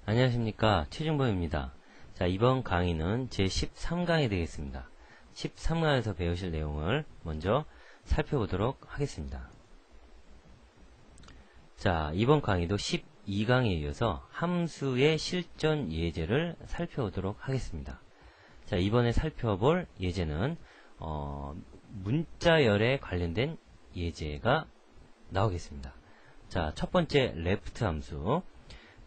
안녕하십니까, 최중범입니다. 자, 이번 강의는 제 13강이 되겠습니다. 13강에서 배우실 내용을 먼저 살펴보도록 하겠습니다. 자, 이번 강의도 12강에 이어서 함수의 실전 예제를 살펴보도록 하겠습니다. 자, 이번에 살펴볼 예제는 문자열에 관련된 예제가 나오겠습니다. 자, 첫 번째 left 함수,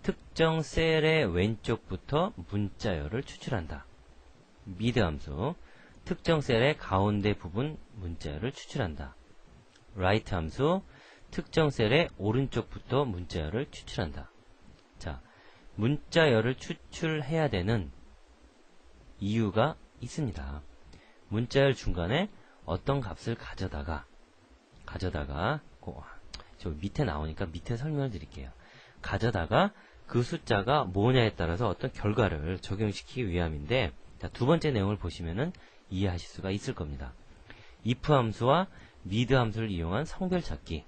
특정 셀의 왼쪽부터 문자열을 추출한다. mid 함수, 특정 셀의 가운데 부분 문자열을 추출한다. right 함수, 특정 셀의 오른쪽부터 문자열을 추출한다. 자, 문자열을 추출해야 되는 이유가 있습니다. 문자열 중간에 어떤 값을 가져다가 저 밑에 나오니까 밑에 설명을 드릴게요. 가져다가 그 숫자가 뭐냐에 따라서 어떤 결과를 적용시키기 위함인데, 자, 두 번째 내용을 보시면은 이해하실 수가 있을 겁니다. if 함수와 mid 함수를 이용한 성별 찾기.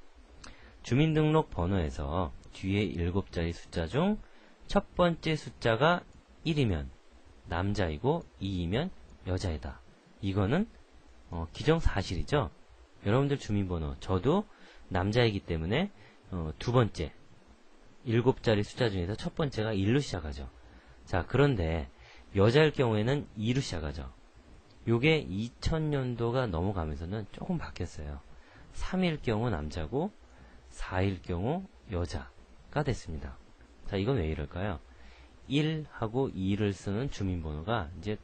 주민등록 번호에서 뒤에 7자리 숫자 중 첫 번째 숫자가 1이면 남자이고 2이면 여자이다. 이거는 기정사실이죠. 여러분들 주민번호, 저도 남자이기 때문에 두 번째 7자리 숫자 중에서 첫 번째가 1로 시작하죠. 자, 그런데 여자일 경우에는 2로 시작하죠. 요게 2000년도가 넘어가면서는 조금 바뀌었어요. 3일 경우 남자고 4일 경우 여자가 됐습니다. 자, 이건 왜 이럴까요? 1하고 2를 쓰는 주민번호가 이제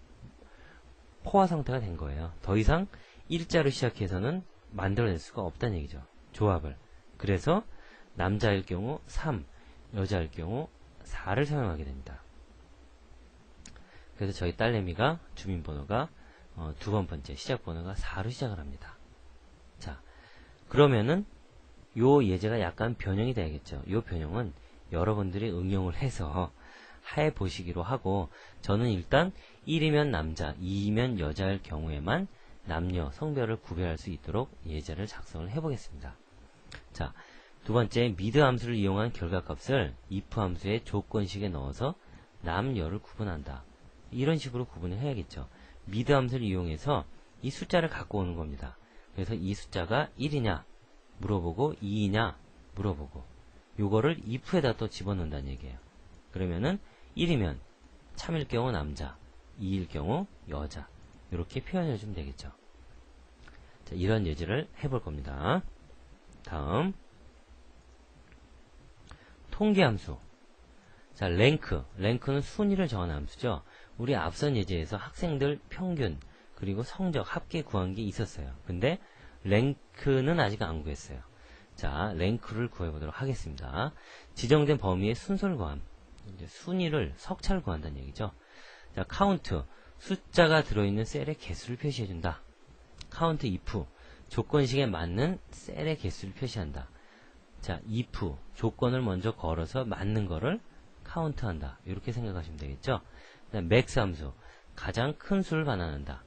포화 상태가 된 거예요. 더 이상 1자로 시작해서는 만들어낼 수가 없다는 얘기죠. 조합을. 그래서 남자일 경우 3, 여자일 경우 4를 사용하게 됩니다. 그래서 저희 딸내미가 주민번호가 두 번째 시작번호가 4로 시작을 합니다. 자, 그러면은 요 예제가 약간 변형이 돼야겠죠. 요 변형은 여러분들이 응용을 해서 해 보시기로 하고, 저는 일단 1이면 남자, 2이면 여자일 경우에만 남녀, 성별을 구별할 수 있도록 예제를 작성을 해보겠습니다. 자, 두 번째 mid 함수를 이용한 결과값을 if 함수의 조건식에 넣어서 남녀를 구분한다. 이런 식으로 구분을 해야겠죠. mid 함수를 이용해서 이 숫자를 갖고 오는 겁니다. 그래서 이 숫자가 1이냐 물어보고 2이냐 물어보고, 요거를 if에다 또 집어넣는다는 얘기예요. 그러면은 1이면 참일 경우 남자, 2일 경우 여자, 이렇게 표현해 주면 되겠죠. 자, 이런 예제를 해볼 겁니다. 다음 통계함수. 자, 랭크는 순위를 정하는 함수죠. 우리 앞선 예제에서 학생들 평균 그리고 성적 합계 구한 게 있었어요. 근데 랭크는 아직 안 구했어요. 자, 랭크를 구해보도록 하겠습니다. 지정된 범위의 순서를 구함. 이제 순위를 석차를 구한다는 얘기죠. 자, 카운트, 숫자가 들어있는 셀의 개수를 표시해준다. 카운트 if, 조건식에 맞는 셀의 개수를 표시한다. 자, if, 조건을 먼저 걸어서 맞는 거를 카운트한다. 이렇게 생각하시면 되겠죠. max 함수, 가장 큰 수를 반환한다.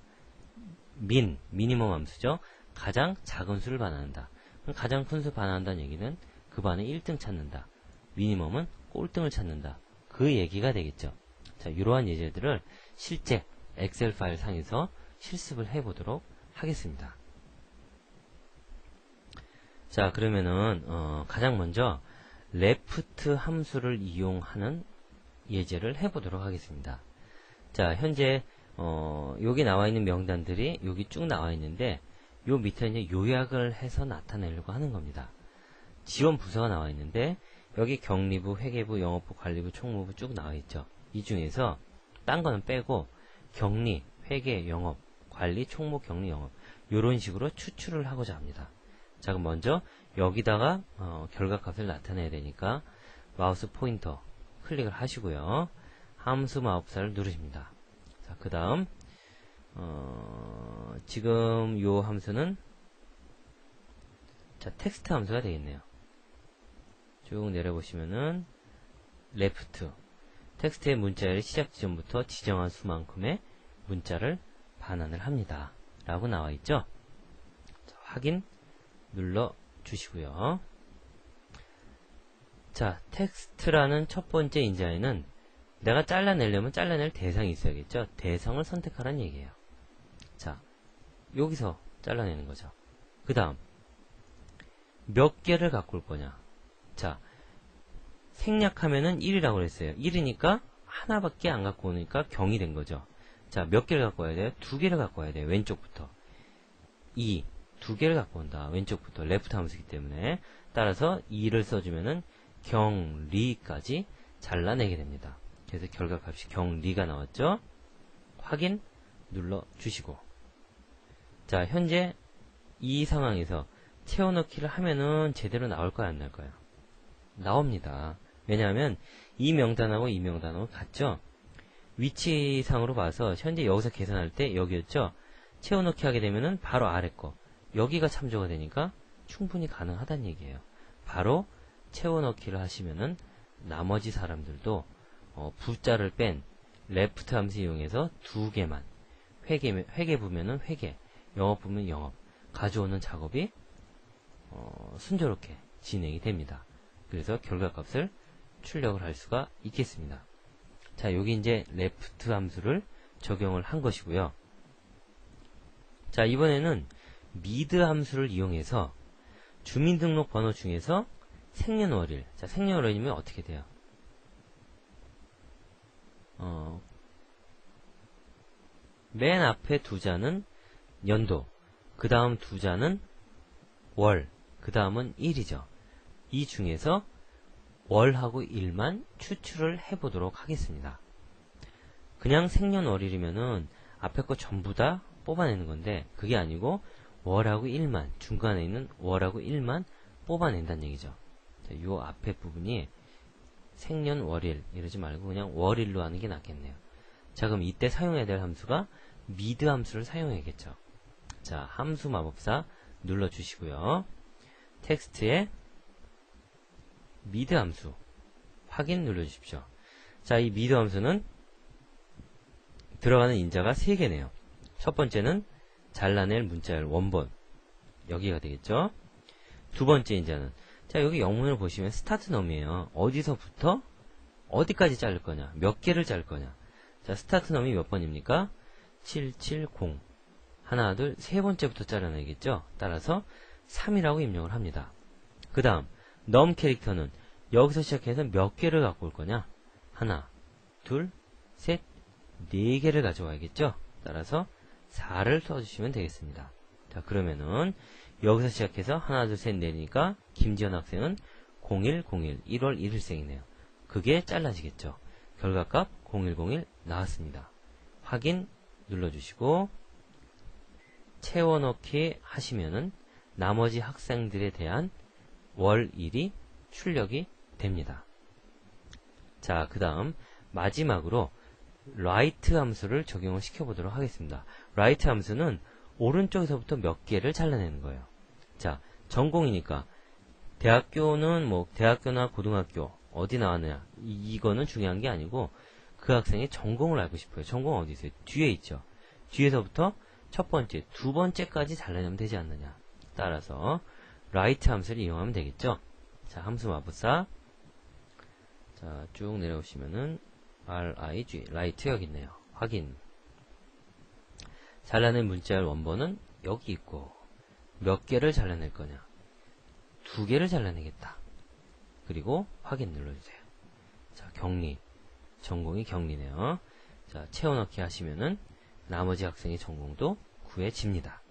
미니멈 함수죠. 가장 작은 수를 반환한다. 가장 큰 수 반환한다는 얘기는 그 반에 1등 찾는다. 미니멈은 꼴등을 찾는다. 그 얘기가 되겠죠. 자, 이러한 예제들을 실제 엑셀 파일 상에서 실습을 해보도록 하겠습니다. 자, 그러면은 가장 먼저 left 함수를 이용하는 예제를 해보도록 하겠습니다. 자, 현재 여기 나와 있는 명단들이 여기 쭉 나와 있는데, 요 밑에 이제 요약을 해서 나타내려고 하는 겁니다. 지원 부서가 나와 있는데, 여기 격리부, 회계부, 영업부, 관리부, 총무부 쭉 나와 있죠. 이 중에서 딴 거는 빼고 격리, 회계, 영업, 관리, 총무, 격리, 영업, 요런 식으로 추출을 하고자 합니다. 자, 그럼 먼저 여기다가 결과값을 나타내야 되니까 마우스 포인터 클릭을 하시고요. 함수 마법사를 누르십니다. 자, 그 다음 지금 요 함수는 자, 텍스트 함수가 되겠네요. 쭉 내려보시면은 left, 텍스트의 문자열이 시작 지점부터 지정한 수만큼의 문자를 반환을 합니다. 라고 나와 있죠. 자, 확인 눌러 주시고요. 자, 텍스트라는 첫 번째 인자에는 내가 잘라내려면 잘라낼 대상이 있어야겠죠. 대상을 선택하라는 얘기예요. 자, 여기서 잘라내는 거죠. 그 다음 몇 개를 갖고 올 거냐. 자, 생략하면은 1이라고 그랬어요. 1이니까 하나밖에 안 갖고 오니까 경이 된 거죠. 자, 몇 개를 갖고 와야 돼요? 2개를 갖고 와야 돼요. 왼쪽부터. 2, 2개를 갖고 온다. 왼쪽부터. 레프트 함수이기 때문에. 따라서 2를 써주면은 경리까지 잘라내게 됩니다. 그래서 결과값이 경리가 나왔죠. 확인 눌러주시고. 자, 현재 이 상황에서 채워넣기를 하면은 제대로 나올까요? 안 나올까요? 나옵니다. 왜냐하면 이 명단하고 이 명단하고 같죠? 위치상으로 봐서 현재 여기서 계산할 때 여기였죠? 채워넣기 하게 되면은 바로 아래 거. 여기가 참조가 되니까 충분히 가능하다는 얘기예요. 바로 채워넣기를 하시면은 나머지 사람들도 부자를 뺀 레프트 함수 이용해서 2개만 회계 부면은 회계, 영업 부면 영업 가져오는 작업이 순조롭게 진행이 됩니다. 그래서 결과값을 출력을 할 수가 있겠습니다. 자, 여기 이제 레프트 함수를 적용을 한 것이고요. 자, 이번에는 미드 함수를 이용해서 주민등록번호 중에서 생년월일. 자, 생년월일이면 어떻게 돼요? 맨 앞에 두 자는 연도, 그 다음 두 자는 월, 그 다음은 일이죠. 이 중에서 월하고 일만 추출을 해보도록 하겠습니다. 그냥 생년월일이면은 앞에 거 전부 다 뽑아내는 건데 그게 아니고 월하고 일만, 중간에 있는 월하고 일만 뽑아낸다는 얘기죠. 자, 요 앞에 부분이 생년월일 이러지 말고 그냥 월일로 하는 게 낫겠네요. 자, 그럼 이때 사용해야 될 함수가 미드 함수를 사용해야겠죠. 자, 함수 마법사 눌러주시고요. 텍스트에 미드 함수 확인 눌러주십시오. 자, 이 미드 함수는 들어가는 인자가 3개네요. 첫 번째는 잘라낼 문자열 원본 여기가 되겠죠. 두 번째 인자는 자, 여기 영문을 보시면 스타트 넘이에요. 어디서부터 어디까지 자를 거냐, 몇 개를 자를 거냐. 자, 스타트 넘이 몇 번입니까? 770. 하나, 둘, 세 번째부터 잘라내겠죠. 따라서 3이라고 입력을 합니다. 그 다음 넘 캐릭터는 여기서 시작해서 몇 개를 갖고 올 거냐. 하나, 둘, 셋, 4개를 가져와야겠죠. 따라서 4를 써주시면 되겠습니다. 자, 그러면은 여기서 시작해서 하나, 둘, 셋, 넷이니까 김지연 학생은 0101 1월 1일생이네요. 그게 잘라지겠죠. 결과값 0101 나왔습니다. 확인 눌러주시고 채워넣기 하시면은 나머지 학생들에 대한 월일이 출력이 됩니다. 자, 그 다음 마지막으로 라이트 함수를 적용을 시켜보도록 하겠습니다. 라이트 함수는 오른쪽에서부터 몇 개를 잘라내는 거예요. 자, 전공이니까 대학교는 뭐 대학교나 고등학교 어디 나왔느냐 이거는 중요한 게 아니고 그 학생의 전공을 알고 싶어요. 전공 어디 있어요? 뒤에 있죠. 뒤에서부터 첫 번째, 두 번째까지 잘라내면 되지 않느냐. 따라서 라이트 함수를 이용하면 되겠죠. 자, 함수 마법사 자, 쭉 내려오시면은 RIG 라이트 여기 있네요. 확인. 잘라낸 문자열 원본은 여기 있고 몇 개를 잘라낼 거냐. 2개를 잘라내겠다. 그리고 확인 눌러주세요. 자, 경리. 전공이 경리네요. 자, 채워넣기 하시면은 나머지 학생의 전공도 구해집니다.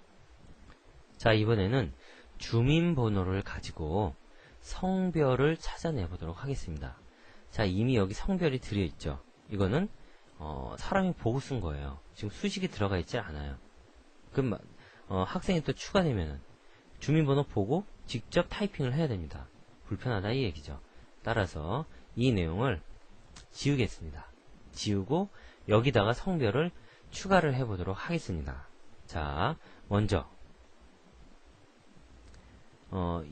자, 이번에는 주민번호를 가지고 성별을 찾아내보도록 하겠습니다. 자, 이미 여기 성별이 들어있죠. 이거는 사람이 보고 쓴 거예요. 지금 수식이 들어가 있지 않아요. 그럼 학생이 또 추가되면은 주민번호 보고 직접 타이핑을 해야 됩니다. 불편하다 이 얘기죠. 따라서 이 내용을 지우겠습니다. 지우고 여기다가 성별을 추가를 해보도록 하겠습니다. 자, 먼저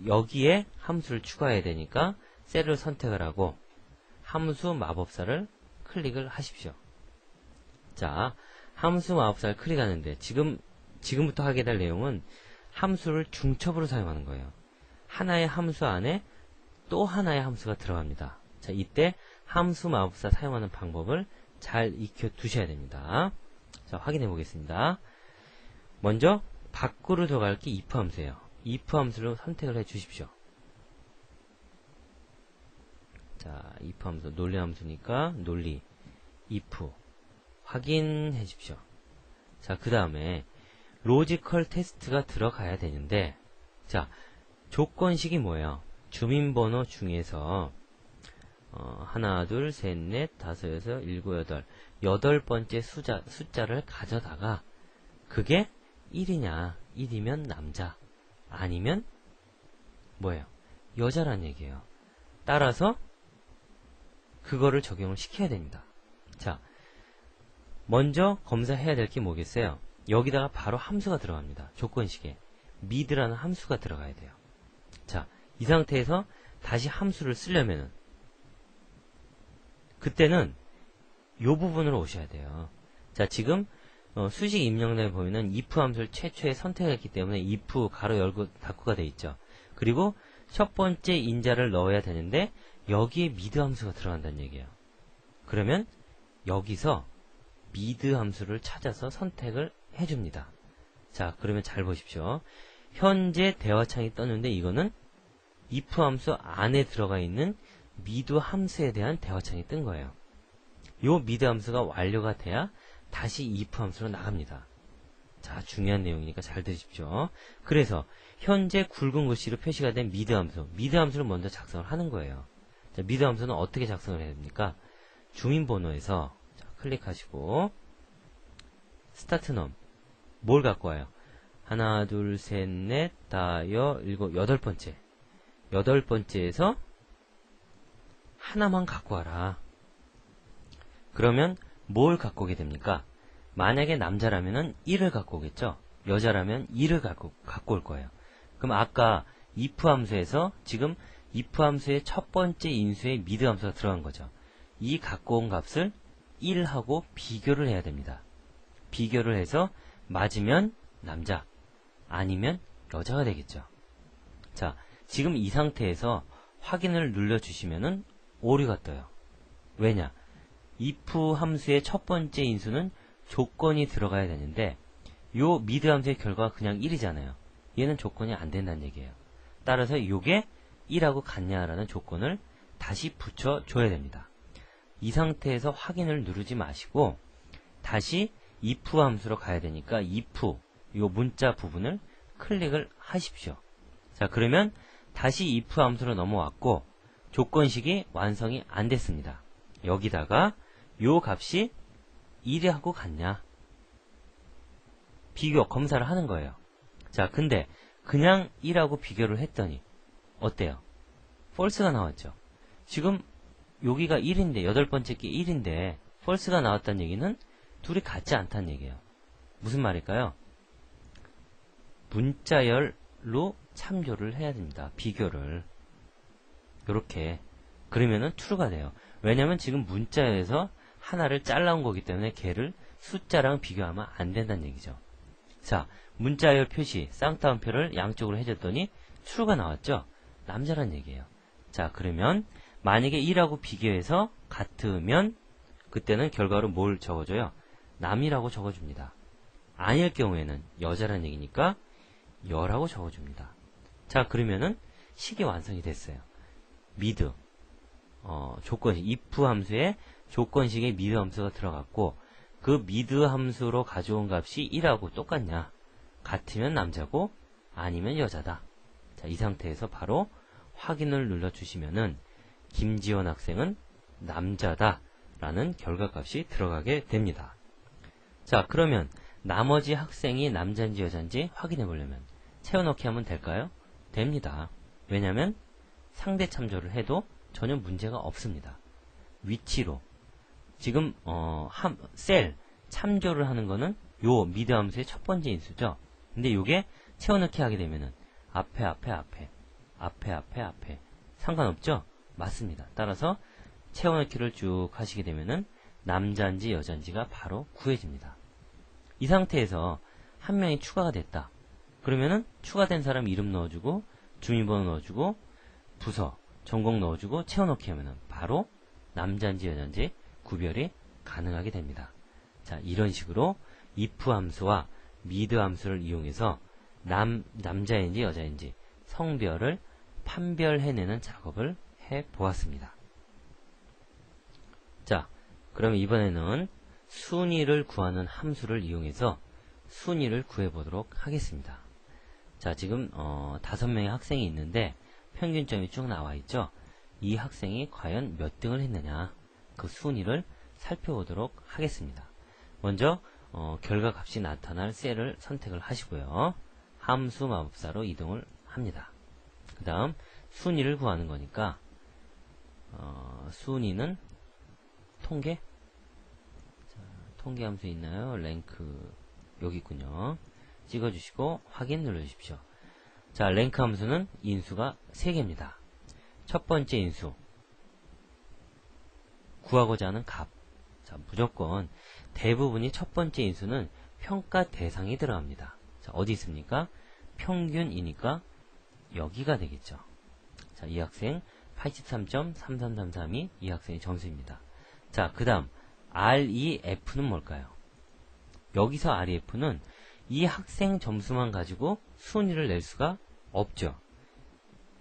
여기에 함수를 추가해야 되니까 셀을 선택을 하고 함수 마법사를 클릭을 하십시오. 자, 함수 마법사를 클릭하는데 지금부터 하게 될 내용은 함수를 중첩으로 사용하는 거예요. 하나의 함수 안에 또 하나의 함수가 들어갑니다. 자, 이때 함수 마법사 사용하는 방법을 잘 익혀 두셔야 됩니다. 자, 확인해 보겠습니다. 먼저 밖으로 들어갈 게 if 함수예요. if 함수를 선택을 해 주십시오. 자, if 함수 논리 함수니까 논리 if 확인해 주십시오. 자, 그 다음에 로지컬 테스트가 들어가야 되는데, 자, 조건식이 뭐예요? 주민번호 중에서 하나, 둘, 셋, 넷, 다섯, 여섯, 일곱, 여덟, 8번째 숫자를 가져다가 그게 1이냐, 1이면 남자, 아니면 뭐예요? 여자란 얘기예요. 따라서 그거를 적용을 시켜야 됩니다. 자, 먼저 검사해야 될 게 뭐겠어요? 여기다가 바로 함수가 들어갑니다. 조건식에 mid라는 함수가 들어가야 돼요. 자, 이 상태에서 다시 함수를 쓰려면은 그때는 요 부분으로 오셔야 돼요. 자, 지금 수식 입력란에 보면은 if 함수를 최초에 선택했기 때문에 if 가로 열고 닫고가 돼 있죠. 그리고 첫 번째 인자를 넣어야 되는데 여기에 mid 함수가 들어간다는 얘기예요. 그러면 여기서 mid 함수를 찾아서 선택을 해줍니다. 자, 그러면 잘 보십시오. 현재 대화창이 떴는데 이거는 if 함수 안에 들어가 있는 mid 함수에 대한 대화창이 뜬 거예요. 요 mid 함수가 완료가 돼야 다시 if 함수로 나갑니다. 자, 중요한 내용이니까 잘 들으십시오. 그래서 현재 굵은 글씨로 표시가 된 mid 함수를 먼저 작성을 하는 거예요. 자, mid 함수는 어떻게 작성을 해야 됩니까? 주민번호에서 자, 클릭하시고 스타트 넘 뭘 갖고 와요? 하나, 둘, 셋, 넷, 다섯, 일곱, 8번째. 8번째에서 하나만 갖고 와라. 그러면 뭘 갖고 오게 됩니까? 만약에 남자라면은 1을 갖고 오겠죠? 여자라면 2를 갖고 올 거예요. 그럼 아까 if 함수에서 지금 if 함수의 첫 번째 인수에 mid 함수가 들어간 거죠. 이 갖고 온 값을 1하고 비교를 해야 됩니다. 비교를 해서 맞으면 남자, 아니면 여자가 되겠죠. 자, 지금 이 상태에서 확인을 눌러주시면은 오류가 떠요. 왜냐? if 함수의 첫 번째 인수는 조건이 들어가야 되는데 요 mid 함수의 결과가 그냥 1이잖아요. 얘는 조건이 안 된다는 얘기예요. 따라서 요게 1하고 같냐라는 조건을 다시 붙여줘야 됩니다. 이 상태에서 확인을 누르지 마시고 다시 if 함수로 가야 되니까 if 요 문자 부분을 클릭을 하십시오. 자, 그러면 다시 if 함수로 넘어왔고 조건식이 완성이 안 됐습니다. 여기다가 요 값이 1하고 같냐 비교 검사를 하는 거예요. 자, 근데 그냥 1하고 비교를 했더니 어때요? false가 나왔죠. 지금 여기가 1인데 8번째 게 1인데 false가 나왔다는 얘기는 둘이 같지 않다는 얘기예요. 무슨 말일까요? 문자열로 참조를 해야 됩니다. 비교를 요렇게 그러면은 true가 돼요. 왜냐면 지금 문자에서 하나를 잘라온 거기 때문에 걔를 숫자랑 비교하면 안 된다는 얘기죠. 자, 문자열 표시 쌍따옴표를 양쪽으로 해줬더니 true가 나왔죠. 남자란 얘기예요. 자, 그러면 만약에 1하고 비교해서 같으면 그때는 결과로 뭘 적어줘요? 남이라고 적어줍니다. 아닐 경우에는 여자란 얘기니까 여라고 적어줍니다. 자, 그러면은 식이 완성이 됐어요. mid 조건식 if 함수에 조건식에 mid 함수가 들어갔고 그 mid 함수로 가져온 값이 1하고 똑같냐? 같으면 남자고 아니면 여자다. 자, 이 상태에서 바로 확인을 눌러주시면은 김지원 학생은 남자다 라는 결과값이 들어가게 됩니다. 자, 그러면 나머지 학생이 남자인지 여자인지 확인해 보려면 채워넣기 하면 될까요? 됩니다. 왜냐하면 상대 참조를 해도 전혀 문제가 없습니다. 위치로 지금 셀 참조를 하는 거는 요 mid 함수의 첫 번째 인수죠. 근데 요게 채워넣기 하게 되면은 앞에 상관없죠? 맞습니다. 따라서 채워넣기를 쭉 하시게 되면은 남자인지 여자인지가 바로 구해집니다. 이 상태에서 한 명이 추가가 됐다. 그러면은 추가된 사람 이름 넣어주고 주민번호 넣어주고 부서, 전공 넣어주고 채워넣기 하면은 바로 남자인지 여자인지 구별이 가능하게 됩니다. 자, 이런 식으로 if 함수와 mid 함수를 이용해서 남자인지 여자인지 성별을 판별해내는 작업을 해보았습니다. 자, 그럼 이번에는 순위를 구하는 함수를 이용해서 순위를 구해보도록 하겠습니다. 자, 지금 5명의 학생이 있는데 평균점이 쭉 나와있죠. 이 학생이 과연 몇 등을 했느냐, 그 순위를 살펴보도록 하겠습니다. 먼저 결과값이 나타날 셀을 선택을 하시고요. 함수 마법사로 이동을 합니다. 그 다음 순위를 구하는 거니까 순위는 통계? 자, 통계 함수 있나요? 랭크 여기 있군요. 찍어주시고 확인 눌러주십시오. 자, 랭크 함수는 인수가 3개입니다. 첫 번째 인수, 구하고자 하는 값. 자, 무조건 대부분이 첫 번째 인수는 평가 대상이 들어갑니다. 자, 어디 있습니까? 평균이니까 여기가 되겠죠. 자, 이 학생 83.33332이 이 학생의 점수입니다. 자, 그 다음 REF는 뭘까요? 여기서 REF는 이 학생 점수만 가지고 순위를 낼 수가 없죠.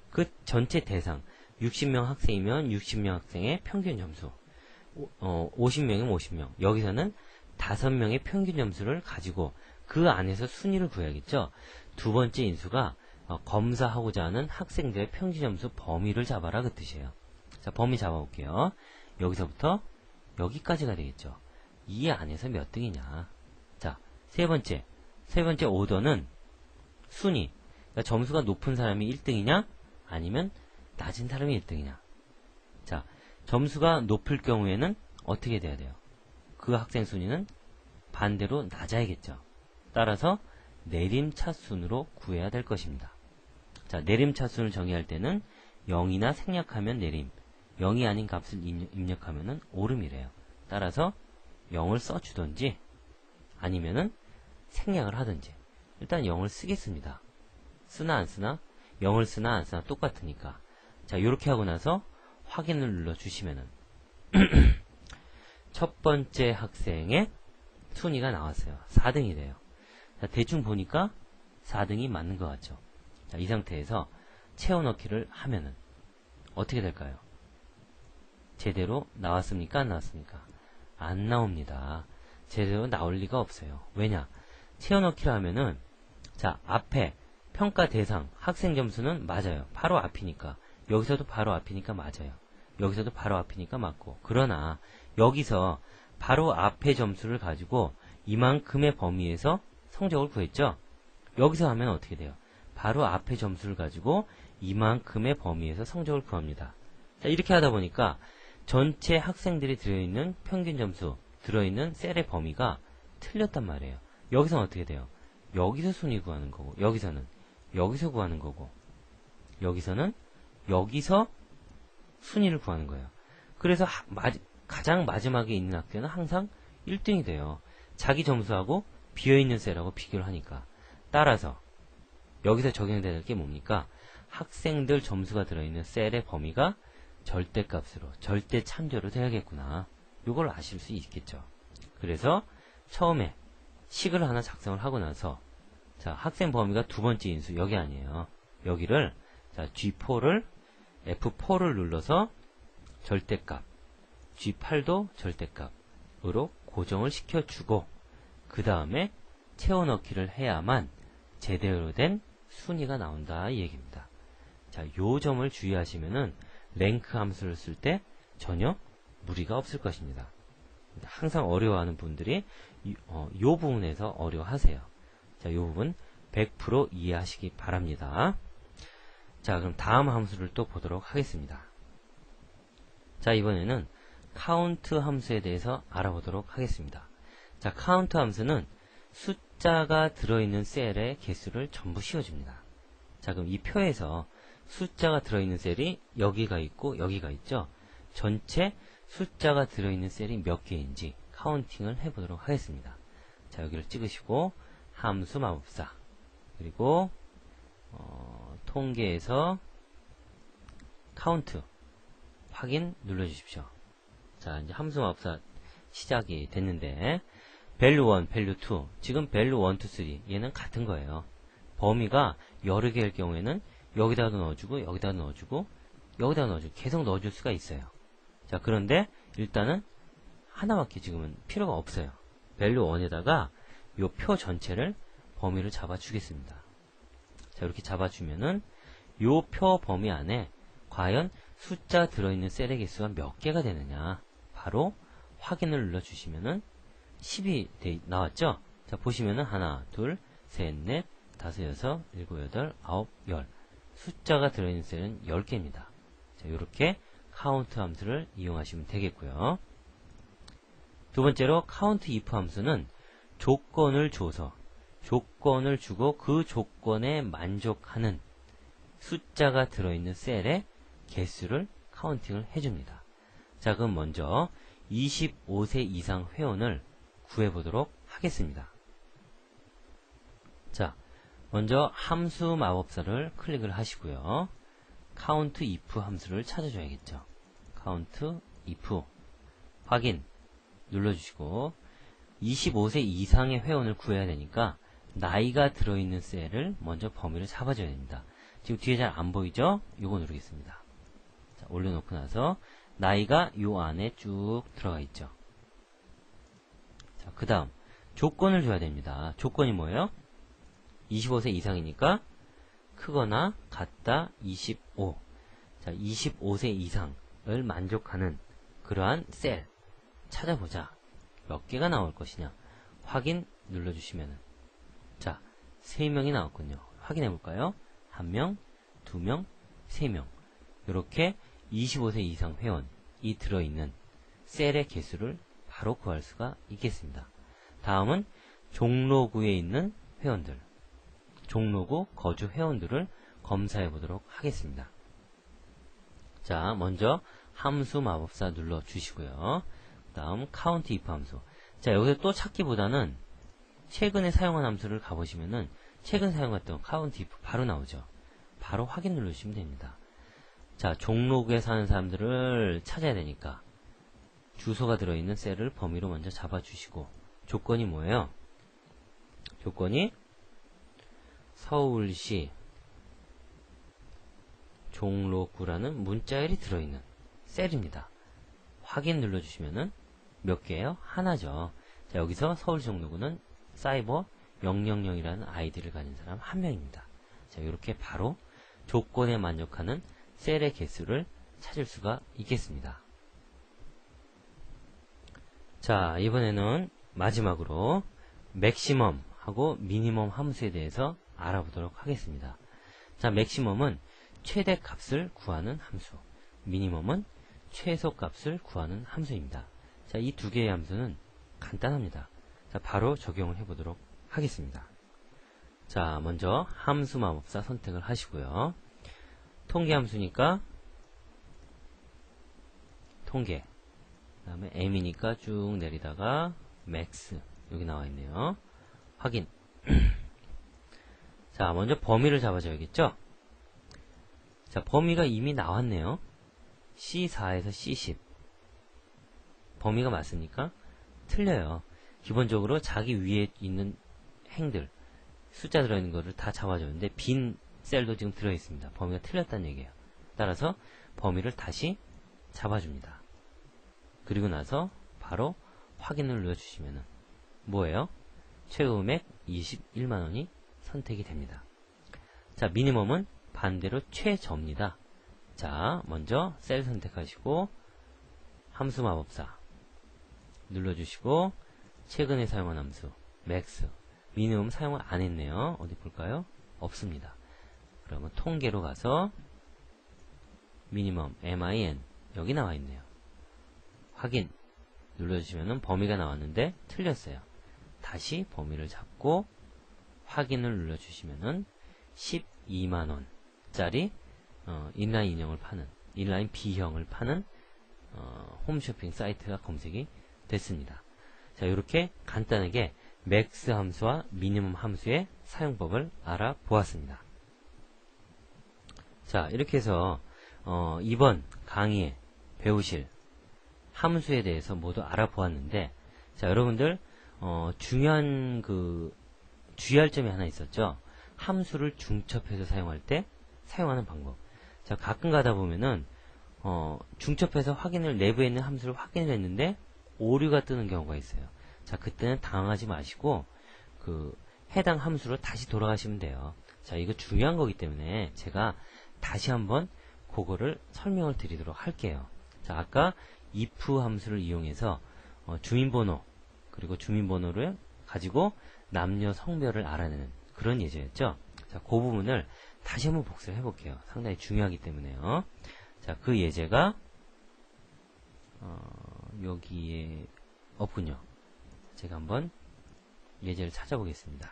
그 전체 대상 60명 학생이면 60명 학생의 평균 점수, 50명이면 50명, 여기서는 5명의 평균 점수를 가지고 그 안에서 순위를 구해야겠죠. 두 번째 인수가 검사하고자 하는 학생들의 평균 점수 범위를 잡아라, 그 뜻이에요. 자, 범위 잡아볼게요. 여기서부터 여기까지가 되겠죠. 이 안에서 몇 등이냐. 자, 세 번째 오더는 순위. 그러니까 점수가 높은 사람이 1등이냐 아니면 낮은 사람이 1등이냐. 자, 점수가 높을 경우에는 어떻게 돼야 돼요? 그 학생 순위는 반대로 낮아야겠죠. 따라서 내림차순으로 구해야 될 것입니다. 자, 내림차순을 정의할 때는 0이나 생략하면 내림, 0이 아닌 값을 입력하면 오름이래요. 따라서 0을 써주던지 아니면은 생략을 하든지. 일단 0을 쓰겠습니다. 쓰나 안 쓰나? 0을 쓰나 안 쓰나 똑같으니까. 자, 요렇게 하고 나서 확인을 눌러주시면은 첫 번째 학생의 순위가 나왔어요. 4등이 돼요. 자, 대충 보니까 4등이 맞는 것 같죠. 자, 이 상태에서 채워넣기를 하면은 어떻게 될까요? 제대로 나왔습니까? 안 나왔습니까? 안 나옵니다. 제대로 나올 리가 없어요. 왜냐? 채워넣기를 하면은 자, 앞에 평가 대상 학생 점수는 맞아요. 바로 앞이니까. 여기서도 바로 앞이니까 맞아요. 여기서도 바로 앞이니까 맞고. 그러나 여기서 바로 앞의 점수를 가지고 이만큼의 범위에서 성적을 구했죠. 여기서 하면 어떻게 돼요? 바로 앞의 점수를 가지고 이만큼의 범위에서 성적을 구합니다. 자, 이렇게 하다 보니까 전체 학생들이 들어있는 평균 점수, 들어있는 셀의 범위가 틀렸단 말이에요. 여기서는 어떻게 돼요? 여기서 순위 구하는 거고, 여기서는 여기서 구하는 거고, 여기서는 여기서 순위를 구하는 거예요. 그래서 가장 마지막에 있는 학교는 항상 1등이 돼요. 자기 점수하고 비어있는 셀하고 비교를 하니까. 따라서 여기서 적용돼야 될 게 뭡니까? 학생들 점수가 들어있는 셀의 범위가 절대값으로, 절대 참조로 돼야겠구나. 이걸 아실 수 있겠죠. 그래서 처음에 식을 하나 작성을 하고 나서 자, 학생 범위가 두 번째 인수, 여기 아니에요. 여기를 자, G4를 F4를 눌러서 절대값, G8도 절대값으로 고정을 시켜주고 그 다음에 채워넣기를 해야만 제대로 된 순위가 나온다, 이 얘기입니다. 자, 요 점을 주의하시면은 랭크 함수를 쓸 때 전혀 무리가 없을 것입니다. 항상 어려워하는 분들이 요 부분에서 어려워하세요. 자, 요 부분 100% 이해하시기 바랍니다. 자, 그럼 다음 함수를 또 보도록 하겠습니다. 자, 이번에는 카운트 함수에 대해서 알아보도록 하겠습니다. 자, 카운트 함수는 숫자가 들어있는 셀의 개수를 전부 씌워줍니다. 자, 그럼 이 표에서 숫자가 들어있는 셀이 여기가 있고 여기가 있죠. 전체 숫자가 들어있는 셀이 몇 개인지 카운팅을 해보도록 하겠습니다. 자, 여기를 찍으시고 함수 마법사, 그리고 통계에서 카운트 확인 눌러주십시오. 자, 이제 함수마법사 시작이 됐는데, value 1, value 2. 지금 value 1, 2, 3. 얘는 같은 거예요. 범위가 여러 개일 경우에는 여기다도 넣어주고, 여기다 넣어주고, 여기다 넣어주고, 계속 넣어줄 수가 있어요. 자, 그런데 일단은 하나밖에 지금은 필요가 없어요. value 1에다가 요 표 전체를 범위를 잡아주겠습니다. 자, 이렇게 잡아주면은 요 표 범위 안에 과연 숫자 들어있는 셀의 개수가 몇 개가 되느냐, 바로 확인을 눌러주시면은 10이 나왔죠? 자, 보시면은 하나, 둘, 셋, 넷, 다섯, 여섯, 일곱, 여덟, 아홉, 열. 숫자가 들어있는 셀은 10개입니다. 자, 요렇게 카운트 함수를 이용하시면 되겠고요. 두 번째로 카운트 if 함수는 조건을 줘서, 조건을 주고 그 조건에 만족하는 숫자가 들어있는 셀의 개수를 카운팅을 해줍니다. 자, 그럼 먼저 25세 이상 회원을 구해보도록 하겠습니다. 자, 먼저 함수 마법사를 클릭을 하시고요. count if 함수를 찾아줘야겠죠. count if 확인 눌러주시고 25세 이상의 회원을 구해야 되니까 나이가 들어있는 셀을 먼저 범위를 잡아줘야 됩니다. 지금 뒤에 잘 안 보이죠? 요거 누르겠습니다. 자, 올려놓고 나서 나이가 요 안에 쭉 들어가 있죠. 자, 그 다음 조건을 줘야 됩니다. 조건이 뭐예요? 25세 이상이니까 크거나 같다 25. 자, 25세 이상을 만족하는 그러한 셀 찾아보자. 몇 개가 나올 것이냐. 확인 눌러주시면은 자, 3명이 나왔군요. 확인해 볼까요? 1명, 2명, 3명. 이렇게 25세 이상 회원이 들어있는 셀의 개수를 바로 구할 수가 있겠습니다. 다음은 종로구에 있는 회원들, 종로구 거주 회원들을 검사해 보도록 하겠습니다. 자, 먼저 함수 마법사 눌러 주시고요. 다음 count if 함수. 자, 여기서 또 찾기보다는 최근에 사용한 함수를 가보시면은 최근 사용했던 count if 바로 나오죠. 바로 확인 누르시면 됩니다. 자, 종로구에 사는 사람들을 찾아야 되니까 주소가 들어있는 셀을 범위로 먼저 잡아주시고 조건이 뭐예요? 조건이 서울시 종로구라는 문자열이 들어있는 셀입니다. 확인 눌러주시면은 몇 개예요? 하나죠. 자, 여기서 서울 종로구는 사이버 000이라는 아이디를 가진 사람 1명입니다. 자, 이렇게 바로 조건에 만족하는 셀의 개수를 찾을 수가 있겠습니다. 자, 이번에는 마지막으로 맥시멈 하고 미니멈 함수에 대해서 알아보도록 하겠습니다. 자, 맥시멈은 최대 값을 구하는 함수, 미니멈은 최소 값을 구하는 함수입니다. 자, 이 두 개의 함수는 간단합니다. 자, 바로 적용을 해보도록 하겠습니다. 자, 먼저 함수 마법사 선택을 하시고요. 통계 함수니까 통계, 그 다음에 m이니까 쭉 내리다가 max 여기 나와 있네요. 확인. 자, 먼저 범위를 잡아줘야겠죠? 자, 범위가 이미 나왔네요. C4에서 C10. 범위가 맞습니까? 틀려요. 기본적으로 자기 위에 있는 행들, 숫자 들어있는 거를 다 잡아줬는데 빈 셀도 지금 들어있습니다. 범위가 틀렸다는 얘기예요. 따라서 범위를 다시 잡아줍니다. 그리고 나서 바로 확인을 눌러주시면은 뭐예요? 최고 금액 21만원이 선택이 됩니다. 자, 미니멈은 반대로 최저입니다. 자, 먼저 셀 선택하시고 함수 마법사 눌러주시고 최근에 사용한 함수 맥스, 미니멈 사용을 안 했네요. 어디 볼까요? 없습니다. 그러면 통계로 가서 미니멈 min 여기 나와 있네요. 확인 눌러주시면 범위가 나왔는데 틀렸어요. 다시 범위를 잡고 확인을 눌러주시면은 12만원짜리 인라인 인형을 파는, 인라인 B형을 파는 홈쇼핑 사이트가 검색이 됐습니다. 자, 이렇게 간단하게 맥스 함수와 미니멈 함수의 사용법을 알아보았습니다. 자, 이렇게 해서 이번 강의에 배우실 함수에 대해서 모두 알아보았는데, 자, 여러분들, 중요한 주의할 점이 하나 있었죠. 함수를 중첩해서 사용할 때 사용하는 방법. 자, 가끔 가다 보면은, 중첩해서 내부에 있는 함수를 확인을 했는데, 오류가 뜨는 경우가 있어요. 자, 그때는 당황하지 마시고, 해당 함수로 다시 돌아가시면 돼요. 자, 이거 중요한 거기 때문에 제가 다시 한번 그거를 설명을 드리도록 할게요. 자, 아까 if 함수를 이용해서 주민번호, 그리고 주민번호를 가지고 남녀 성별을 알아내는 그런 예제였죠. 자, 그 부분을 다시 한번 복습을 해볼게요. 상당히 중요하기 때문에요. 자, 그 예제가 여기에 없군요. 제가 한번 예제를 찾아보겠습니다.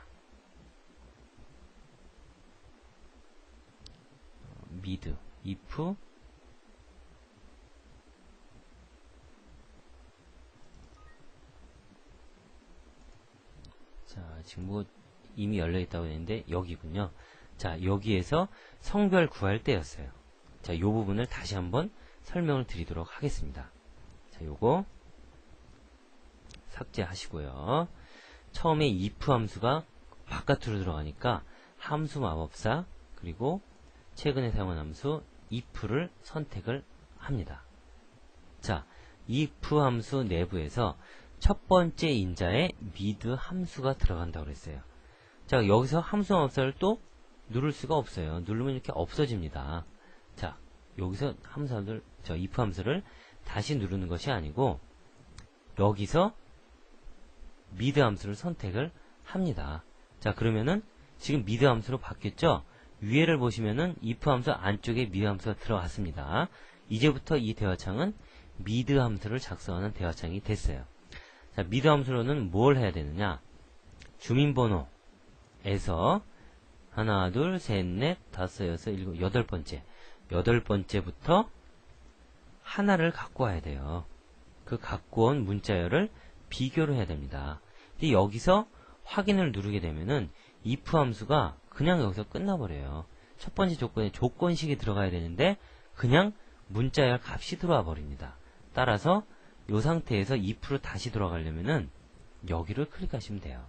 mid, if 자, 지금 이미 열려있다고 했는데 여기군요. 자, 여기에서 성별 구할 때였어요. 자, 이 부분을 다시 한번 설명을 드리도록 하겠습니다. 자, 요거 삭제하시고요. 처음에 if 함수가 바깥으로 들어가니까 함수 마법사 그리고 최근에 사용한 함수 if를 선택을 합니다. 자, if 함수 내부에서 첫 번째 인자에 mid 함수가 들어간다고 그랬어요. 자, 여기서 함수 마법사를 또 누를 수가 없어요. 누르면 이렇게 없어집니다. 자, 여기서 if 함수를 다시 누르는 것이 아니고 여기서 mid 함수를 선택을 합니다. 자, 그러면은 지금 mid 함수로 바뀌었죠? 위에를 보시면은 if 함수 안쪽에 mid 함수가 들어갔습니다. 이제부터 이 대화창은 mid 함수를 작성하는 대화창이 됐어요. 자, mid 함수로는 뭘 해야 되느냐? 주민번호에서 하나, 둘, 셋, 넷, 다섯, 여섯, 일곱, 여덟 번째부터 하나를 갖고 와야 돼요. 그 갖고 온 문자열을 비교를 해야 됩니다. 근데 여기서 확인을 누르게 되면은 if 함수가 그냥 여기서 끝나버려요. 첫 번째 조건에 조건식이 들어가야 되는데 그냥 문자열 값이 들어와 버립니다. 따라서 이 상태에서 if로 다시 돌아가려면은 여기를 클릭하시면 돼요.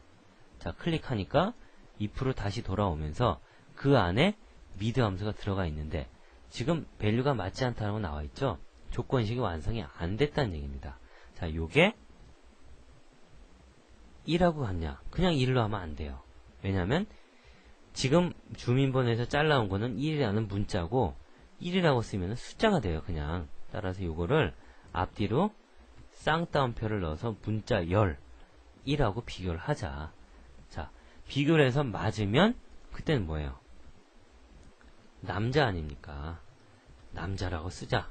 자, 클릭하니까 if로 다시 돌아오면서 그 안에 mid 함수가 들어가 있는데 지금 밸류가 맞지 않다고 나와 있죠? 조건식이 완성이 안 됐다는 얘기입니다. 자, 요게 1하고 같냐? 그냥 1로 하면 안 돼요. 왜냐면 지금 주민번호에서 잘라온 거는 1이라는 문자고 1이라고 쓰면 숫자가 돼요. 그냥. 따라서 요거를 앞뒤로 쌍따옴표를 넣어서 문자 열 1하고 비교를 하자. 자, 비교를 해서 맞으면 그때는 뭐예요? 남자 아닙니까? 남자라고 쓰자.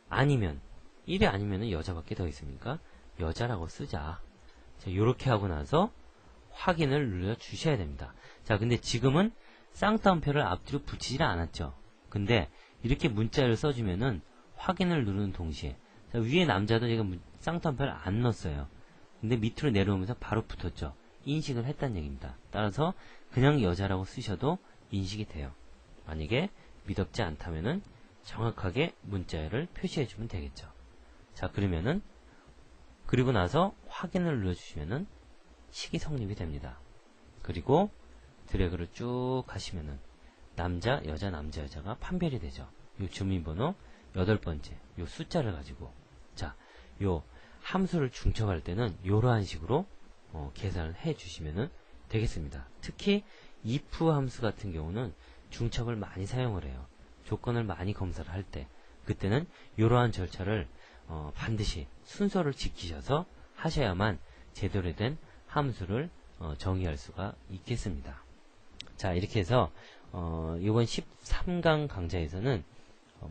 아니면 1이 아니면 여자밖에 더 있습니까? 여자라고 쓰자. 자, 요렇게 하고 나서 확인을 눌러 주셔야 됩니다. 자, 근데 지금은 쌍따옴표를 앞뒤로 붙이질 않았죠. 근데 이렇게 문자를 써주면은 확인을 누르는 동시에 자, 위에 남자도 제가 쌍따옴표를 안 넣었어요. 근데 밑으로 내려오면서 바로 붙었죠. 인식을 했다는 얘기입니다. 따라서 그냥 여자라고 쓰셔도 인식이 돼요. 만약에 미덥지 않다면은 정확하게 문자열을 표시해주면 되겠죠. 자, 그러면은 그리고 나서 확인을 눌러주시면은 식이 성립이 됩니다. 그리고 드래그를 쭉 하시면은 남자, 여자, 남자, 여자가 판별이 되죠. 요 주민번호 8번째 요 숫자를 가지고 자, 요 함수를 중첩할 때는 요러한 식으로 계산을 해 주시면은 되겠습니다. 특히 if 함수 같은 경우는 중첩을 많이 사용을 해요. 조건을 많이 검사를 할 때 그때는 이러한 절차를 반드시 순서를 지키셔서 하셔야만 제대로 된 함수를 정의할 수가 있겠습니다. 자, 이렇게 해서 이번 13강 강좌에서는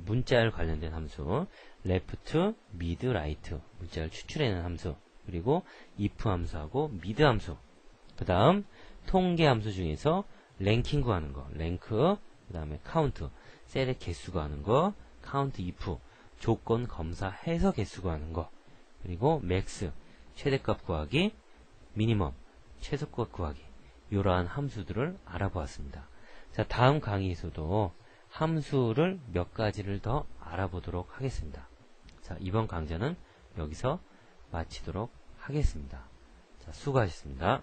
문자열 관련된 함수 left, mid, right 문자열 추출해내는 함수 그리고 if 함수하고 mid 함수 그 다음 통계 함수 중에서 랭킹 구하는 거 랭크 그 다음에 카운트 셀의 개수 구하는 거 카운트 if 조건 검사해서 개수 구하는 거 그리고 맥스 최대값 구하기 미니멈 최소값 구하기 이러한 함수들을 알아보았습니다. 자, 다음 강의에서도 함수를 몇 가지를 더 알아보도록 하겠습니다. 자, 이번 강좌는 여기서 마치도록 하겠습니다. 자, 수고하셨습니다.